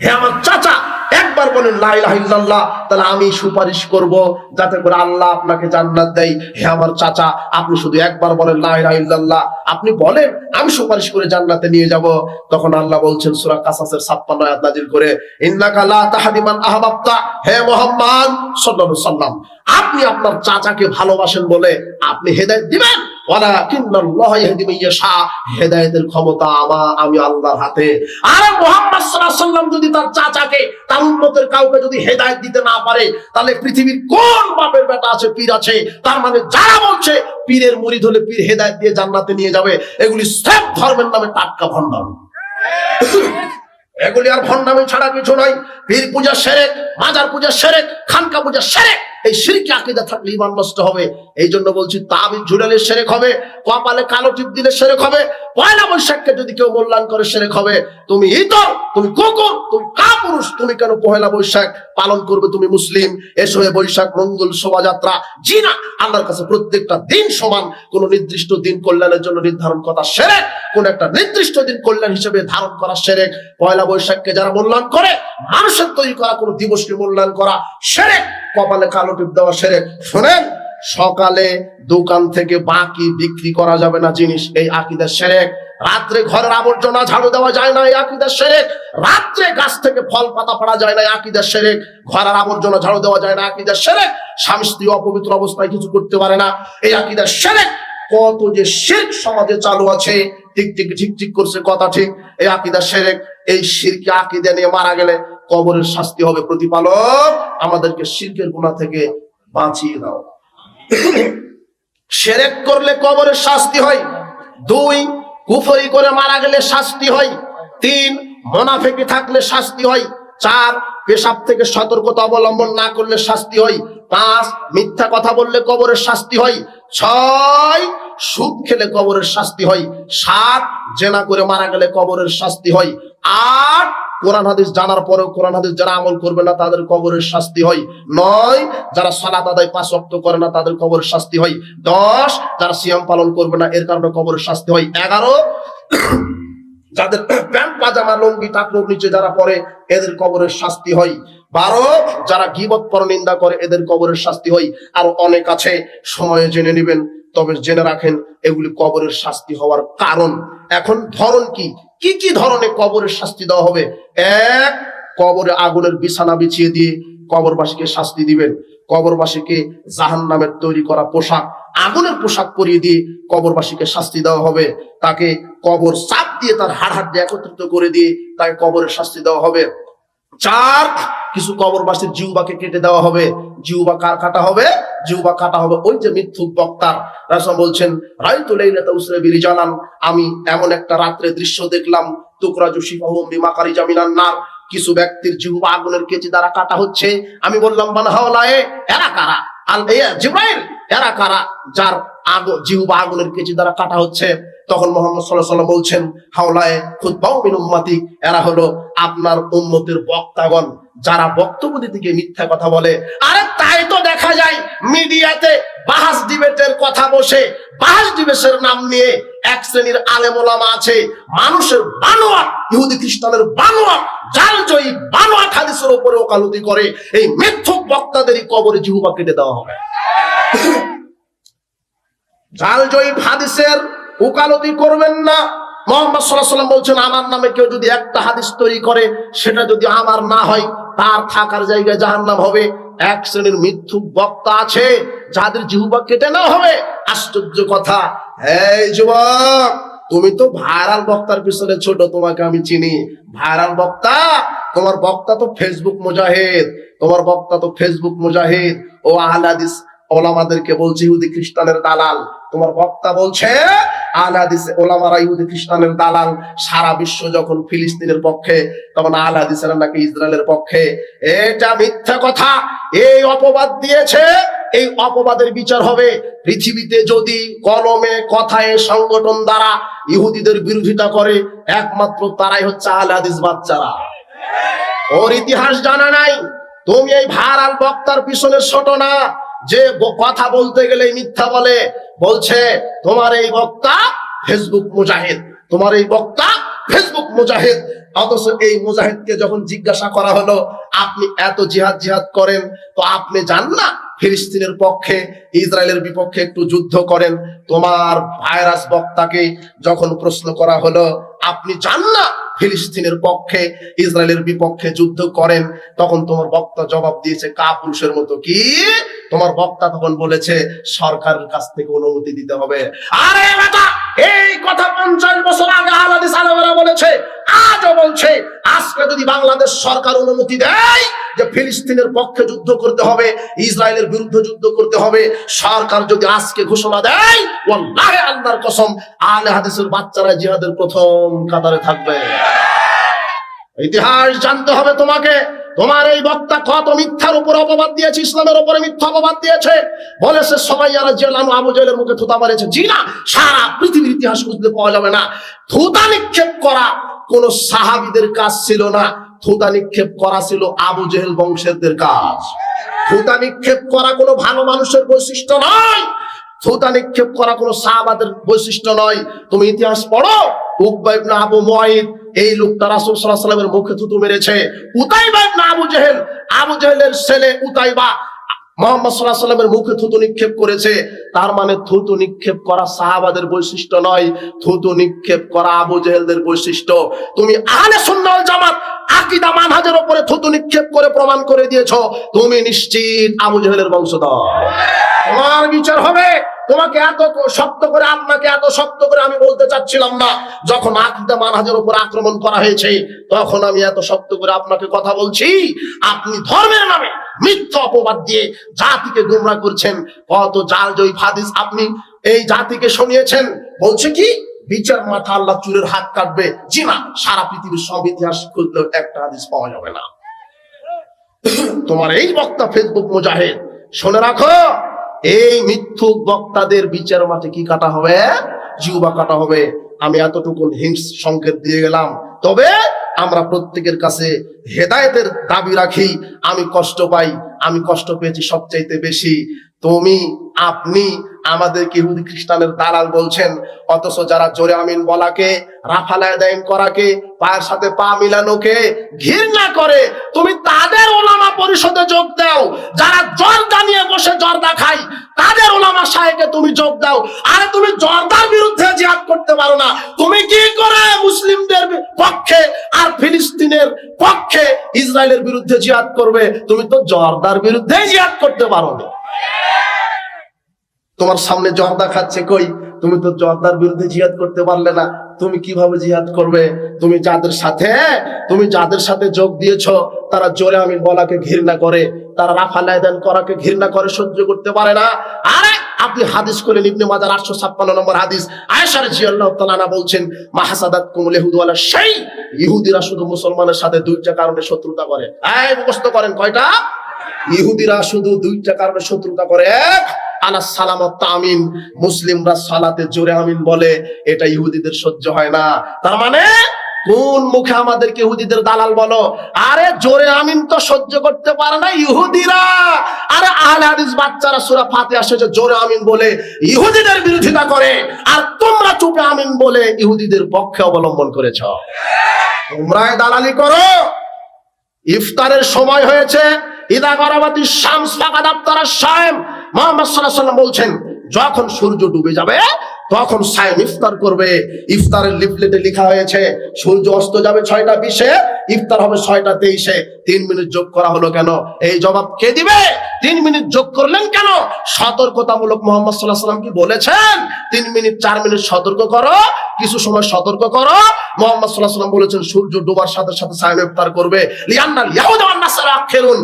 হে আমার চাচা, একবার বলেন লা ইলাহা ইল্লাল্লাহ, তাহলে আমি সুপারিশ করব যাতে করে আল্লাহ আপনাকে জান্নাত দেয়। হে আমার চাচা, আপনি শুধু একবার বলেন লা ইলাহা ইল্লাল্লাহ, আপনি বলেন আমি সুপারিশ করে জান্নাতে নিয়ে যাব। তখন আল্লাহ বলছেন সূরা কাসাসের 56 আয়াত নাযিল করে, ইন্নাকা লা তাহদি মান আহবাবতা, হে মুহাম্মদ সাল্লাল্লাহু আলাইহি ওয়াসাল্লাম, আপনি আপনার চাচাকে ভালোবাসেন বলে আপনি হেদায়েত দিবেন, ওয়ালাকিন্নাল্লাহা ইয়াহদি মান ইয়াশা, হেদায়েতের ক্ষমতা আমি আল্লাহর হাতে। আর মুহাম্মদ সাল্লাল্লাহু আলাইহি ওয়াসাল্লাম যদি তার চাচাকে, তার উম্মতের কাউকে যদি হেদায়েত দিতে না পারে, তাহলে পৃথিবীর কোন বাপের বেটা আছে, পীর আছে? তার মানে যারা বলছে পীরের মুরিদ হলে পীর হেদায়েত দিয়ে জান্নাতে নিয়ে যাবে, এগুলি সব ধর্মের নামে টাটকা ভণ্ডামি। এগুলি আর ভণ্ডামি ছাড়া কিছু নয়। পীর পূজা শিরক, মাজার পূজা শিরক, খানকা পূজা শিরক। এই শিরকি আকীদা থাকলে ঈমান নষ্ট হবে। এই জন্য বলছি, তাবিজ ঝুলালে শিরক হবে, কপালে কালো টিপ দিলে শিরক হবে, পয়লা বৈশাখকে যদি কেউ মূল্যায়ন করে শিরক হবে। তুমি ইতর, তুমি কুকুর, তুমি কাপুরুষ, তুমি কেন পয়লা বৈশাখ পালন করবে? তুমি মুসলিম। এসো বৈশাখ মঙ্গল শোভাযাত্রা জি না, আল্লাহর কাছে প্রত্যেকটা দিন সমান। কোন নির্দিষ্ট দিন কল্যাণের জন্য নির্ধারণ করা শিরক, কোন একটা নির্দিষ্ট দিন কল্যাণ হিসেবে ধারণ করা শিরক। পয়লা বৈশাখকে যারা মূল্যায়ন করে, মানুষের তৈরি করা কোন দিবসকে মূল্যায়ন করা শিরক, কপালে কালো টিপ দেওয়া শিরক। শোনেন, সকালে দোকান থেকে বাকি বিক্রি করা যাবে না জিনিস, এই আকীদা শিরক। রাত্রে ঘরের আবর্জনা ঝাড়ু দেওয়া যায় না, এই আকীদা শিরক। রাত্রে গাছ থেকে ফল পাতা পাড়া যায় না, এই আকীদা শিরক। ঘরের আবর্জনা ঝাড়ু দেওয়া যায় না, আকীদা শিরক। স্বামী স্ত্রী অপবিত্র অবস্থায় কিছু করতে পারে না, এই আকীদা শিরক। কত যে শিরক সমাজে চালু আছে, ঠিক ঠিক ঠিক ঠিক করছে কথা ঠিক, এই আকীদা শিরক। এই শিরকি আকীদা নিয়ে মারা গেলে কবরের শাস্তি হবে। প্রতিপালক আমাদেরকে শিরকের গুনাহ থেকে বাঁচিয়ে দাও। শিরক করলে কবরের শাস্তি হয়। 2, কুফরি করে মারা গেলে শাস্তি হয়। 3, মুনাফিকি থাকলে শাস্তি হয়। 4, পেশাব থেকে সতর্কতা অবলম্বন না করলে শাস্তি হয়। 5, মিথ্যা কথা বললে কবরের শাস্তি হয়। 6, সুদ খেলে কবরের শাস্তি হয়। 7, জেনা করে মারা গেলে কবরের শাস্তি হয়। 8, কোরআন হাদিস জানার পরেও কোরআন হাদিস যারা আমল করবে না তাদের কবরের শাস্তি হয়। 9, যারা সালাত আদায় 5 ওয়াক্ত করে না তাদের কবরের শাস্তি হয়। 10, যারা সিয়াম পালন করবে না এর কারণে কবরের শাস্তি হয়। 11, যাদের প্যান্ট পাজামা লুঙ্গি টাকনুর নিচে যারা পরে এদের কবরের শাস্তি হয়। 12, যারা গীবত পরনিন্দা করে এদের কবরের শাস্তি হয়। আর অনেক আছে, সময়ে জেনে নেবেন। তবে জেনে রাখেন এগুলি কবরের শাস্তি হওয়ার কারণ। এখন ধরন কি কি কি ধরনের কবরের শাস্তি দেওয়া হবে? 1, কবরে আগুনের বিছানা বিছিয়ে দিয়ে কবরবাসীকে শাস্তি দিবেন। কবরবাসীকে জাহান্নামের তৈরি করা পোশাক, আগুনের পোশাক পরিয়ে দিয়ে কবরবাসীকে শাস্তি দেওয়া হবে। তাকে কবর চাপ দিয়ে তার হাড় দিয়ে একত্রিত করে দিয়ে তাকে কবরের শাস্তি দেওয়া হবে। 4, কিছু কবরবাসীর জিহ্বাকে কেটে দেওয়া হবে। জিহ্বা কার কাটা হবে? জিহ্বা কাটা হবে ওই যে মিথ্যুক বক্তার। রাসূল বলছেন, রাইতু লাইলাতা উসরা বিরিজালান, আমি এমন একটা রাত্রে দৃশ্য দেখলাম, তুকরাজু শিফাহুম বিমাকারিজা মিনান নার, কিছু ব্যক্তির জিহ্বা আগুনের কেচি দ্বারা কাটা হচ্ছে। আমি বললাম, মান হাওলায়ে, এরা কারা? আল জিবরাইল, এরা কারা যার জিহ্বা আগুনের কেচি দ্বারা কাটা হচ্ছে? তখন মুহাম্মদ সাল্লাল্লাহু আলাইহি ওয়াসাল্লাম বলছেন, হাওলায়ে খুতবাউ মিন উম্মতি, এরা হলো আপনার উম্মতের বক্তাগণ, যারা বক্তব্য দিতে গিয়ে মিথ্যা কথা বলে। আরে তাই তো দেখা যায় মিডিয়াতে বাহাস ডিবেটের কথা বসে, বাহাস ডিবেটের নাম নিয়ে এক শ্রেণীর আলেম ওলামা আছে, মানুষের বানোয়াট, ইহুদি খ্রিস্টানের বানোয়াট, জালজয়ী বানোয়াট হাদিসের উপরে ওকালতি করে। এই মিথ্যুক বক্তাদেরই কবরে জিহ্বা কেটে দেওয়া হবে। জালজয়ী হাদিসের ওকালতি করবেন না। মুহাম্মদ সাল্লাল্লাহু আলাইহি ওয়াসাল্লাম বলছেন, আমার নামে কেউ যদি একটা হাদিস তৈরি করে, সেটা যদি আমার না হয়, তার থাকার জায়গায় জাহান্নাম হবে। এক শ্রেণীর মিথ্যুক বক্তা আছে যাদের জিহ্বা কেটে নেওয়া হবে। আশ্চর্য কথা, এই যুবক, তুমি তো ভাইরাল বক্তার পিছনে ছোট, তোমাকে আমি চিনি। ভাইরাল বক্তা, তোমার বক্তা তো ফেসবুক মুজাহিদ, তোমার বক্তা তো ফেসবুক মুজাহিদ। ও আহলে হাদিস ওলামাদেরকে বলছে ইহুদি খ্রিস্টানের দালাল। তোমার বক্তা বলছে আহলে হাদিস ওলামারা ইহুদি খ্রিস্টানের দালাল। সারা বিশ্ব যখন ফিলিস্তিনের পক্ষে, তখন আহলে হাদিসেরা নাকি ইসরায়েলের পক্ষে। এটা মিথ্যা কথা। এই অপবাদ দিয়েছে, এই অপবাদের বিচার হবে। পৃথিবীতে যদি কলমে কথায় সংগঠন দ্বারা ইহুদিদের বিরোধিতা করে, একমাত্র তারাই হচ্ছে আহলে হাদিস বাচ্চারা। ওর ইতিহাস জানা নাই। তুমি এই ভাইরাল বক্তার পিছনে ছোট না, যে কথা বলতে গেলে মিথ্যা বলে। বলছে তোমার এই বক্তা ফেসবুক মুজাহিদ, তোমার এই বক্তা ফেসবুক মুজাহিদ। অথচ এই মুজাহিদকে যখন জিজ্ঞাসা করা হলো, আপনি এত জিহাদ জিহাদ করেন, তো আপনি জান না ফিলিস্তিনের পক্ষে ইসরায়েলের বিপক্ষে একটু যুদ্ধ করেন? তোমার ভাইরাস বক্তাকে যখন প্রশ্ন করা হলো, আপনি জান না ফিলিস্তিনের পক্ষে ইসরায়েলের বিপক্ষে যুদ্ধ করেন, তখন তোমার বক্তা জবাব দিয়েছে কাপুরুষের মতো। কি? তোমার বক্তা তখন বলেছে সরকারের কাছ থেকে অনুমতি দিতে হবে। আরে বেটা, এই কথা 50 বছর আগে আহলে হাদিস আলেমরা বলেছে, আজও বলছে। আজকে যদি বাংলাদেশ সরকার অনুমতি দেয় যে ফিলিস্তিনের পক্ষে যুদ্ধ করতে হবে, ইসরায়েলের বিরুদ্ধে যুদ্ধ করতে হবে, সরকার যদি আজকে ঘোষণা দেয়, ওয়াল্লাহি আল্লাহর কসম, আহলে হাদিসের বাচ্চারা জিহাদের প্রথম কাতারে থাকবে। ইতিহাস জানতে হবে তোমাকে। তোমার এই বক্তা কত মিথ্যার উপর অপবাদ দিয়েছে, ইসলামের উপরে মিথ্যা অপবাদ দিয়েছে। বলেছে সুমাইয়া রাদিয়াল্লাহু আনহা আবু জাহেলের মুখে থুতা মারেছে। জি না, সারা পৃথিবীর ইতিহাস খুঁজলে পাওয়া যাবে না। থুতা নিক্ষেপ করা কোন সাহাবীদের কাজ ছিল না, থুতা নিক্ষেপ করা ছিল আবু জেহেল বংশেরদের কাজ। থুতা নিক্ষেপ করা কোনো ভালো মানুষের বৈশিষ্ট্য নয়, থুতা নিক্ষেপ করা কোনো সাহাবাদের বৈশিষ্ট্য নয়। তুমি ইতিহাস পড়ো, উকবা ইবনে আবু মুআইদ এই লোকটা রাসূল সাল্লাল্লাহু আলাইহি ওয়াসাল্লামের মুখে থুতু মেরেছে। উতাইবা ইবনে আবু জেহেল, আবু জেহেলের ছেলে উতাইবা মুহাম্মদ সাল্লাল্লাহু আলাইহি ওয়াসাল্লামের মুখে থুতু নিক্ষেপ করেছে। তার মানে থুতু নিক্ষেপ করা সাহাবাদের বৈশিষ্ট্য নয়, থুতু নিক্ষেপ করা আবু জেহেলদের বৈশিষ্ট্য। তুমি আহলে সুন্নাহ ওয়াল জামাত আকীদা মানহাজের উপরে থুতু নিক্ষেপ করে প্রমাণ করে দিয়েছো তুমি নিশ্চিত আবু জেহেলের বংশধর। তোমার বিচার হবে। তোমাকে এত শক্ত করে, আপনাকে এত শক্ত করে আমি বলতে চাচ্ছিলাম না। যখন আকীদা মানহাজের উপর আক্রমণ করা হয়েছে, তখন আমি এত শক্ত করে আপনাকে কথা বলছি। আপনি ধর্মের নামে মিথ্যা অপবাদ দিয়ে জাতিকে গোমরাহ করছেন। কত জাল জয়ী হাদিস আপনি এই জাতিকে শুনিয়েছেন। বলছে কি বিচার মাথা আল্লাহ চুলের হাত কাটবে। জি না, সারা পৃথিবীর সব ইতিহাস খুঁজলেও একটা হাদিস পাওয়া যাবে না। তোমার এই বক্তা ফেসবুক মুজাহিদ, শুনে রাখো, এই মিথ্যুক বক্তাদের বিচার মাঠে কি কাটা হবে? জিহ্বা কাটা হবে। আমি এতটুকু হিংস সংকেত দিয়ে গেলাম। তবে আমরা প্রত্যেকের কাছে হেদায়েতের দাবি রাখি। আমি কষ্ট পাই, আমি কষ্ট পেয়েছি সবচাইতে বেশি। তুমি আপনি আমাদেরকে ইহুদি খ্রিস্টানের দালাল বলছেন, অথচ যারা জোরে আমিন বলাকে, রাফালায়ে দাইন করাকে, পায়ের সাথে পা মিলানোকে ঘৃণা করে, তুমি তাদের ওলামা পরিষদে যোগ দাও। যারা জর্দা নিয়ে বসে জর্দা খায়, তাদের ওলামা শাহেকে তুমি যোগ দাও। আরে তুমি জর্দার বিরুদ্ধে জিহাদ করতে পারো না, তুমি কি করে মুসলিমদের পক্ষে আর ফিলিস্তিনের পক্ষে ইসরায়েলের বিরুদ্ধে জিহাদ করবে? তুমি তো জর্দার বিরুদ্ধে জিহাদ করতে পারো না। তোমার সামনে জর্দা খাচ্ছে, কই তুমি তো জর্দার বিরুদ্ধে জিহাদ করতে পারলে না। তুমি কিভাবে জিহাদ করবে? তুমি যাদের সাথে যোগ দিয়েছো, তারা জোরে আমিন বলাকে ঘৃণা করে, তারা রাফালায়ে দাইন করাকে ঘৃণা করে, সহ্য করতে পারে না। আরে আপনি হাদিস করেন, ইবনে মাজাহ 856 নম্বর হাদিস, আয়েশা রাদিয়াল্লাহু তাআলা আনহা বলছেন, মাহাসাদাতকুমুল ইয়াহুদু আলা শাই, ইহুদিরা শুধু মুসলমানের সাথে দুইটা কারণে শত্রুতা করে। এই মুখস্থ করেন, কয়টা? ইহুদিরা শুধু দুইটা কারণে শত্রুতা করে। এক, আলা সালামত তামিন, মুসলিমরা সালাতে জোরে আমিন বলে, এটা ইহুদিদের সহ্য হয় না। তার মানে কোন মুখে আমাদেরকে ইহুদিদের দালাল বলো? আরে জোরে আমিন তো সহ্য করতে পারে না ইহুদিরা। আরে আহলে হাদিস বাচ্চারা সূরা ফাতিহা শেষে জোরে আমিন বলে ইহুদিদের বিরোধিতা করে, আর তোমরা চুপে আমিন বলে ইহুদিদের পক্ষে অবলম্বন করেছ। তোমরাই দালালি করো। ইফতারের সময় হয়েছে, ইদা গরাবাতি শামস ফাকাদ আফতারা শাইম। মুহাম্মদ সাল্লাল্লাহু আলাইহি ওয়াসাল্লাম বলছেন, যখন সূর্য ডুবে যাবে তখন সায়েম ইফতার করবে। ইফতারের লিফলেটে লেখা হয়েছে সূর্য অস্ত যাবে 6টা 20-এ, ইফতার হবে 6টা 23-এ। 3 মিনিট যোগ করা হলো কেন? এই জবাব কে দিবে? 3 মিনিট যোগ করলেন কেন? সতর্কতামূলক মুহাম্মদ সাল্লাল্লাহু আলাইহি ওয়াসাল্লাম কি বলেছেন 3 মিনিট 4 মিনিট সতর্ক করো, কিছু সময় সতর্ক করো? মুহাম্মদ সাল্লাল্লাহু আলাইহি ওয়াসাল্লাম বলেছেন সূর্য ডোবার সাথে সাথে সায়েম ইফতার করবে। লিআন্নাল ইয়াহুদা ওয়ান নাসারা আখিরুন,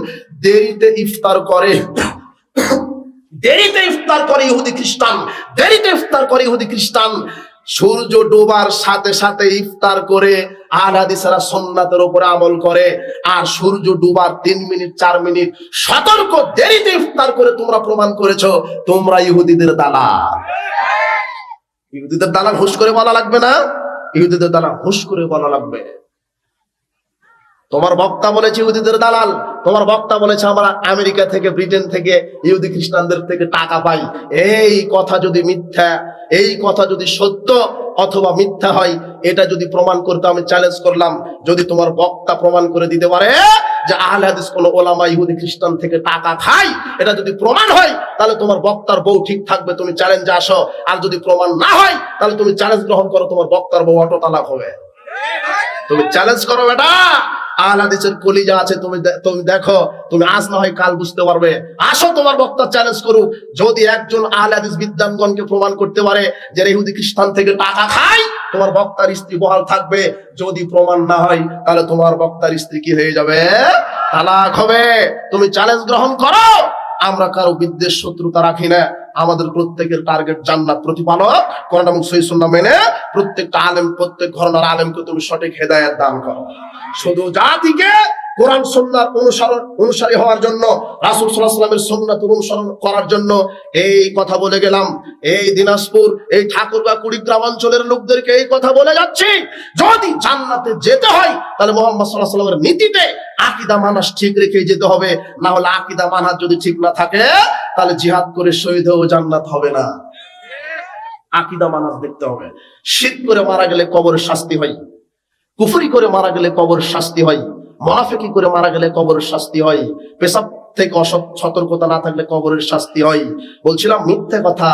দেরিতে ইফতার করে, দেরিতে ইফতার করে ইহুদি খ্রিস্টান, দেরিতে ইফতার করে ইহুদি খ্রিস্টান। সূর্য ডোবার সাথে সাথে ইফতার করে আহলে হাদিসরা সুন্নাতের উপরে আমল করে। আর সূর্য ডোবার 3 মিনিট 4 মিনিট সতর্ক দেরিতে ইফতার করে তোমরা প্রমাণ করেছো তোমরা ইহুদিদের দালাল। ইহুদিদের দালাল হুশ করে বলা লাগবে না? ইহুদিদের দালাল হুশ করে বলা লাগবে। তোমার বক্তা বলেছে ইহুদিদের দালাল, তোমার বক্তা বলেছে আমরা আমেরিকা থেকে, ব্রিটেন থেকে ইহুদি খ্রিস্টানদের থেকে টাকা পাই। এই কথা যদি মিথ্যা, এই কথা যদি সত্য, অথবা মিথ্যা হয়, এটা যদি প্রমাণ করতে আমি চ্যালেঞ্জ করলাম, যদি তোমার বক্তা প্রমাণ করে দিতে পারে যে আহলে হাদিস কোন ওলামা ইহুদি খ্রিস্টান থেকে টাকা খায়, এটা যদি প্রমাণ হয় তাহলে তোমার বক্তার বউ ঠিক থাকবে, তুমি চ্যালেঞ্জে আসো। আর যদি প্রমাণ না হয় তাহলে তুমি চ্যালেঞ্জ গ্রহণ করো, তোমার বক্তার বউ অটো তালাক হবে। তুমি চ্যালেঞ্জ করো বেটা, আহলে হাদিসের কলিজা আছে, তুমি দেখো, তুমি আজ না হয় কাল বুঝতে পারবে। আসো তোমার বক্তা চ্যালেঞ্জ করুক, যদি একজন আহলে হাদিস বিদ্বানগণকে প্রমাণ করতে পারে যে ইহুদি খ্রিস্টান থেকে টাকা খায়, তোমার বক্তার স্ত্রী বহাল থাকবে। যদি প্রমাণ না হয় তাহলে তোমার বক্তার স্ত্রী কি হয়ে যাবে? তালাক হবে। তুমি চ্যালেঞ্জ গ্রহণ করো। আমরা কারো বিদ্বেষ শত্রুতা রাখি না, আমাদের প্রত্যেকের টার্গেট জান্নাত প্রতিপালক, কোরআন এবং সহিহ সুন্নাহ মেনে প্রত্যেকটা আলেম, প্রত্যেক ঘরানার আলেমকে তুমি সঠিক হেদায়েত দান করো। শুধু জাতিকে কোরআন সুন্নাহর অনুসারী হওয়ার জন্য, রাসূল সাল্লাল্লাহু আলাইহি ওয়াসাল্লামের সুন্নাত অনুসরণ করার জন্য এই কথা বলে গেলাম। এই দিনাজপুর, এই ঠাকুরগাঁ, কুড়িগ্রাম অঞ্চলের লোকদেরকে এই কথা বলে যাচ্ছি, যদি জান্নাতে যেতে হয় তাহলে মুহাম্মদ সাল্লাল্লাহু আলাইহি ওয়াসাল্লামের নীতিতে আকীদা মানহাজ ঠিক রেখে যেতে হবে। না হলে আকীদা মানহাজ যদি ঠিক না থাকে তাহলে জিহাদ করে শহীদ হয়েও জান্নাত হবে না। আকীদা মানহাজ দেখতে হবে। শিরক করে মারা গেলে কবরের শাস্তি হয়, কুফরি করে মারা গেলে কবরের শাস্তি হয়, মুনাফিকি করে মারা গেলে কবরের শাস্তি হয়, পেশাব থেকে সতর্কতা না থাকলে কবরের শাস্তি হয়। বলছিলাম মিথ্যে কথা,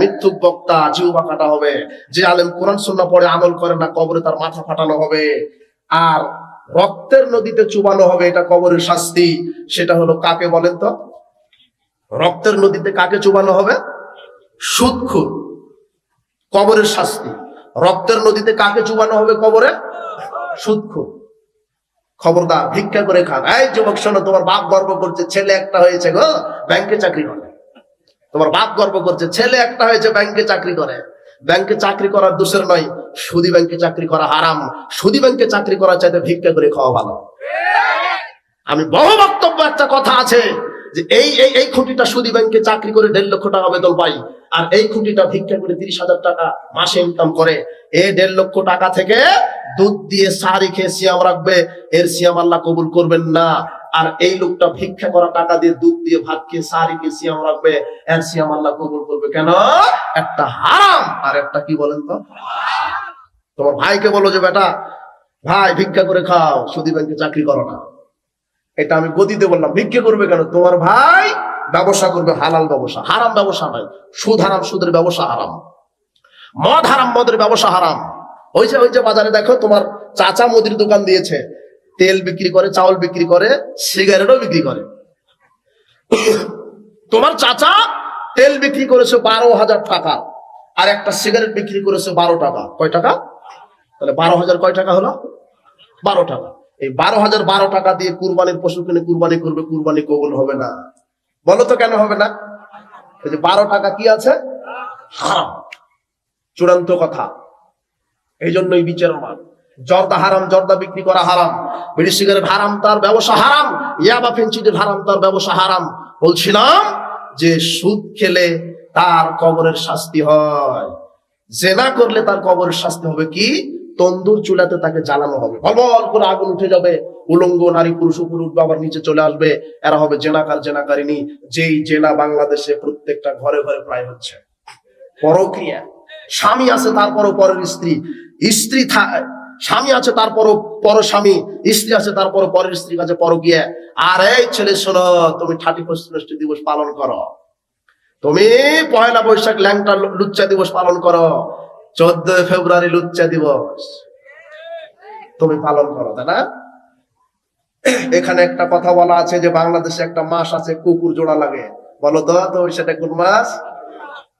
মিথ্যুক বক্তা জিহ্বা কাটা হবে। যে আলেম কোরআন সুন্নাহ পড়ে আমল করে না, কবরে তার মাথা ফাটানো হবে। আর রক্তের নদীতে চুবানো হবে, এটা কবরের শাস্তি। সেটা হলো কাকে বলেন তো? রক্তের নদীতে কাকে চুবানো হবে? সুদখোর। কবরের শাস্তি। রক্তের নদীতে কাকে চুবানো হবে কবরে? সুদখোর। খবরদার, ভিক্ষা করে খান। এই যুবক শোনো, তোমার বাপ গর্ব করছে ছেলে একটা হয়েছে গো, ব্যাংকে চাকরি করে। তোমার বাপ গর্ব করছে ছেলে একটা হয়েছে, ব্যাংকে চাকরি করে। ব্যাংকে চাকরি করার দোষের নয়, সুদী ব্যাংকে চাকরি করা হারাম। সুদী ব্যাংকে চাকরি করার চাইতে ভিক্ষা করে খাওয়া ভালো। আমি বহু বক্তব্য, একটা কথা আছে যে এই খুঁটিটা সুদী ব্যাংকে চাকরি করে 1.5 লক্ষ টাকা বেতন পাই, আর এই খুঁটিটা ভিক্ষা করে 30,000 টাকা মাসে ইনকাম করে। এই 1.5 লক্ষ টাকা থেকে দুধ দিয়ে সাহারি খেয়ে সিয়াম রাখবে, এর সিয়াম আল্লাহ কবুল করবেন না। আর এই লোকটা ভিক্ষা করা টাকা দিয়ে দুধ দিয়ে ভাত খেয়ে সাহারি খেয়ে সিয়াম রাখবে, এর সিয়াম আল্লাহ কবুল করবে কেন? একটা হারাম আর একটা কি বলেন তো? তোমার ভাইকে বলো যে বেটা ভাই ভিক্ষা করে খাও, সুদী ব্যাংকে চাকরি করো না। এটা আমি গদিতে বললাম। ভিক্ষা করবে কেন? তোমার ভাই ব্যবসা করবে, হালাল ব্যবসা, হারাম ব্যবসা নয়। সুদ হারাম, সুদের ব্যবসা হারাম। মদ হারাম, মদের ব্যবসা হারাম। ওই যে বাজারে দেখো, তোমার চাচা মুদির দোকান দিয়েছে, তেল বিক্রি করে, চাউল বিক্রি করে, সিগারেটও বিক্রি করে। তোমার চাচা তেল বিক্রি করেছে 12,000 টাকা, আর একটা সিগারেট বিক্রি করেছে 12 টাকা। কয় টাকা? তাহলে 12,000 কয় টাকা হলো? 12 টাকা। এই 12,012 টাকা দিয়ে কুরবানির পশু কিনে কুরবানি করবে, কুরবানি কবুল হবে না। বলো তো কেন হবে না? এই যে 12 টাকা কি আছে? হারাম। চূড়ান্ত কথা। এই জন্যই বিচার মান। জর্দা হারাম, জর্দা বিক্রি করা হারাম। বিড়ি সিগারেট হারাম, তার ব্যবসা হারাম। ইয়াবা ফেন্সিডিল হারাম, তার ব্যবসা হারাম। বলছিলাম যে সুদ খেলে তার কবরের শাস্তি হয়, জেনা করলে তার কবরের শাস্তি হবে কি? তন্দুর চুলাতে তাকে জ্বালানো হবে, বল করে আগুন উঠে যাবে, উলঙ্গ নারী পুরুষ উপরে উঠবে, আবার নিচে চলে আসবে। এরা হবে জেনাকার, জেনাকারিনী। যেই জেনা বাংলাদেশে প্রত্যেকটা ঘরে ঘরে প্রায় হচ্ছে। পরক্রিয়া। স্বামী আছে তারপরও পরের স্ত্রী, স্বামী আছে তারপরও পর স্বামী, স্ত্রী আছে তারপরও পরের স্ত্রীর কাছে পরক্রিয়া। আর এই ছেলে শোনো, তুমি 31st দিবস পালন করো, তুমি 1 বৈশাখ ল্যাংটা লুচ্চা দিবস পালন করো, 14 ফেব্রুয়ারি লুচ্চা দিবস তুমি পালন করো, তাই না? এখানে একটা কথা বলা আছে যে বাংলাদেশে একটা মাস আছে কুকুর জোড়া লাগে। বলো তো সেটা কোন মাস?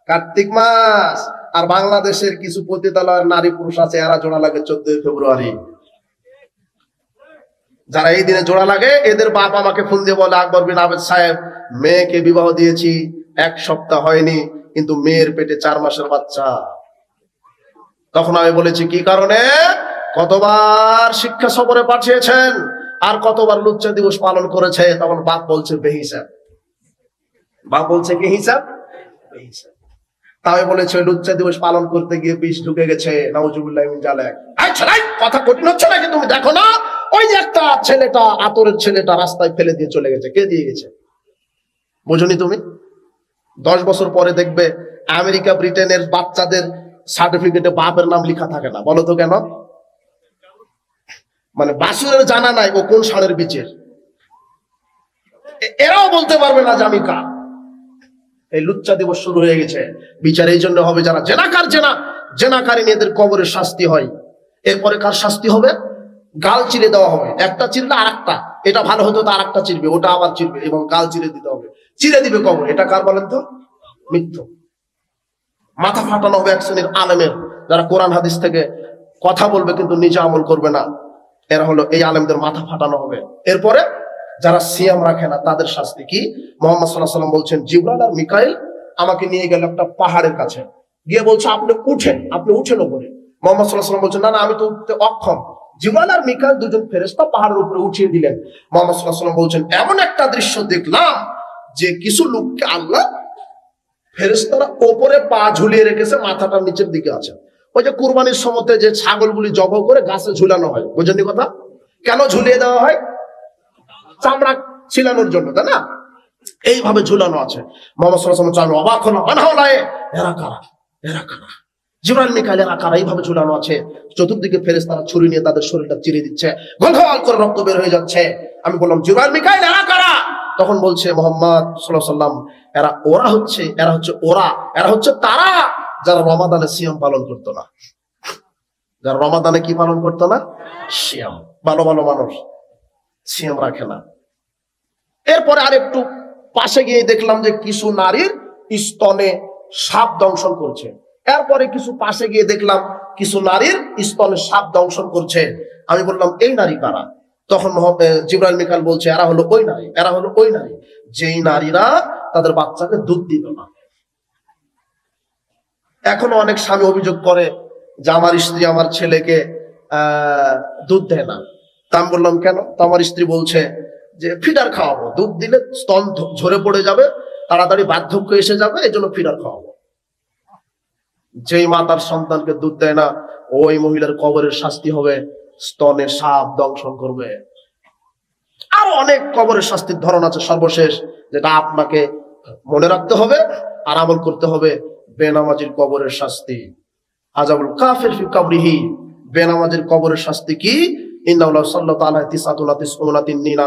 কার্তিক মাস। আর বাংলাদেশের কিছু পতিতালয়ের নারী পুরুষ আছে, এরা জোড়া লাগে 14 ফেব্রুয়ারি। যারা এই দিনে জোড়া লাগে, এদের বাপ আমাকে ফোন দিয়ে বলে, আকবর বিন আবেদ সাহেব, মেয়েকে বিবাহ দিয়েছি, 1 সপ্তাহ হয়নি, কিন্তু মেয়ের পেটে 4 মাসের বাচ্চা। তখন আমি বলেছি কি কারণে? কতবার শিক্ষা সফরে পাঠিয়েছেন আর কতবার লুচ্চা দিবস পালন করেছে। তখন বাপ বলছে বেহিসাব। বাপ বলছে কি হিসাব? বেহিসাব। তাই বলেছে লুচ্চা দিবস পালন করতে গিয়ে বিষ ঢুকে গেছে, নাউজুবিল্লাহ মিন জালিক। কথা কঠিন হচ্ছে নাকি? তুমি দেখো না, ওই যে একটা ছেলেটা, আতরের ছেলেটা রাস্তায় ফেলে দিয়ে চলে গেছে। কে দিয়ে গেছে? বুঝুনি তুমি? 10 বছর পরে দেখবে আমেরিকা ব্রিটেনের বাচ্চাদের সার্টিফিকেটে বাপের নাম লেখা থাকে না? বলো তো কেন? মানে বাসুরের জানা নাই ও কোন ষাঁড়ের বীজের। এরাও বলতে পারবে না যে আমি কার। এই লুচ্চা দিবস শুরু হয়ে গেছে। বিচার এই জন্য হবে যারা জেনাকারী এদের কবরের শাস্তি হয়। এরপরে কার শাস্তি হবে? গাল চিরে দেওয়া হবে। একটা চিরলে আর একটা, এটা ভালো হতো তো আর একটা চিরবে, ওটা আবার চিরবে এবং গাল চিরে দিতে হবে, চিরে দিবে কবর। এটা কার বলেন তো? মৃত্যু। মাথা ফাটানো হবে এক শ্রেণীর আলেমের, যারা কোরআন হাদিস থেকে কথা বলবে কিন্তু নিজে আমল করবে না। এরা হলো এই আলেমদের মাথা ফাটানো হবে। এরপরে যারা সিয়াম রাখে না তাদের শাস্তি কি? মুহাম্মদ সাল্লাল্লাহু আলাইহি ওয়াসাল্লাম বলছেন, জিবরাইল আর মিকাইল আমাকে নিয়ে গেল একটা পাহাড়ের কাছে, গিয়ে বলছে আপনি উঠেন উপরে। মুহাম্মদ সাল্লাল্লাহু আলাইহি ওয়াসাল্লাম বলছেন, না আমি তো উঠতে অক্ষম। জিবরাইল আর মিকাইল দুজন ফেরেশতা পাহাড়ের উপরে উঠিয়ে দিলেন। মুহাম্মদ সাল্লাল্লাহু আলাইহি ওয়াসাল্লাম বলছেন, এমন একটা দৃশ্য দেখলাম যে কিছু লোককে আল্লাহ ফেরেশতারা ওপরে পা ঝুলিয়ে রেখেছে, মাথাটা নিচের দিকে আছে। ওই যে কুরবানির সময়তে যে ছাগলগুলি জবাই করে গাছে ঝুলানো হয়, বুঝেননি কথা? কেন ঝুলিয়ে দেওয়া হয়? চামড়া ছিলানোর জন্য, তাই না? এইভাবে ঝুলানো আছে। মুহাম্মদ সাল্লাল্লাহু আলাইহি ওয়াসাল্লাম অবাক হলো, এরা কারা? জিবরাইল মিকাইল এরা কারা? এইভাবে ঝুলানো আছে। চতুর্দিকে ফেরেশতারা ছুরি নিয়ে তাদের শরীরটা চিরে দিচ্ছে, গলগল করে রক্ত বের হয়ে যাচ্ছে। আমি বললাম, জিবরাইল মিকাইল এরা কারা? তখন বলছে মুহাম্মদ সাল্লাল্লাহু আলাইহি ওয়াসাল্লাম, এরা হচ্ছে তারা যারা রমাদানে সিয়াম পালন করতো না। যারা রমাদানে কি পালন করতো না? সিয়াম। ভালো মানুষ সিয়াম রাখে না। এরপরে আর একটু পাশে গিয়ে দেখলাম যে কিছু নারীর স্তনে সাপ দংশন করছে। এরপরে কিছু পাশে গিয়ে দেখলাম কিছু নারীর স্তনে সাপ দংশন করছে। আমি বললাম, এই নারী কারা? তখন জিবরাইল মিকাইল বলছে, এরা হলো ওই নারী যেই নারীরা তাদের বাচ্চাকে দুধ দিত না। এখনো অনেক স্বামী অভিযোগ করে যে আমার স্ত্রী আমার ছেলেকে দুধ দেয় না। তা আমি বললাম, কেন? তো আমার স্ত্রী বলছে যে ফিডার খাওয়াবো, দুধ দিলে স্তন ঝরে পড়ে যাবে, তাড়াতাড়ি বার্ধক্য এসে যাবে, এই জন্য ফিডার খাওয়াবো। যেই মা তার সন্তানকে দুধ দেয় না, ওই মহিলার কবরের শাস্তি হবে, স্তনে সাপ দংশন করবে। আরো অনেক কবরের শাস্তির ধরন আছে। সর্বশেষ যেটা আপনাকে মনে রাখতে হবে আর আমল করতে হবে, বেনামাজির কবরের শাস্তি। আযাবুল কাফির ফি কবরিহি, বেনামাজির কবরের শাস্তি কি? ইন্নাহু সাল্লাল্লাহু আলাইহি তিসআতুনা তিসউনা তিননিন,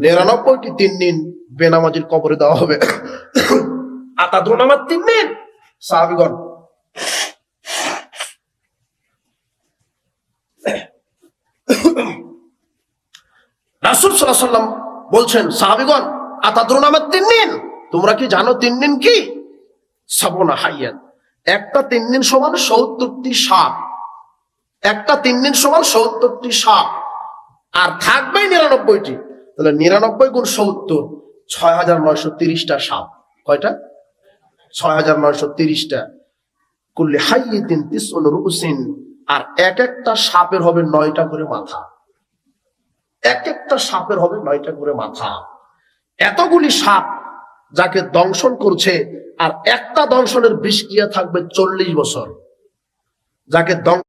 99টি তিননিন বেনামাজির কবরে দেওয়া হবে। আতাদুনা মা তিননিন? সাহাবীগণ, রাসূল সাল্লাল্লাহু আলাইহি ওয়াসাল্লাম বলছেন, সাহাবীগণ, আতাদুনা মা তিননিন? তোমরা কি জানো তিননিন কি? সাবুনা হাইয়ান, একটা তিননিন সমান 70টি সাপ। একটা তিননিন সমান 70টি সাপ, আর থাকবে 99টি। তাহলে 99 গুণ 70, 6930টা সাপ। কয়টা? 6930টা। কুল্লি হাইয়াতিন তিসউন রুসিন, আর এক একটা সাপের হবে 9টা করে মাথা। এক একটা সাপের হবে 9টা করে মাথা। এতগুলি সাপ যাকে দংশন করছে, আর একটা দংশনের বিষক্রিয়া থাকবে 40 বছর। যাকে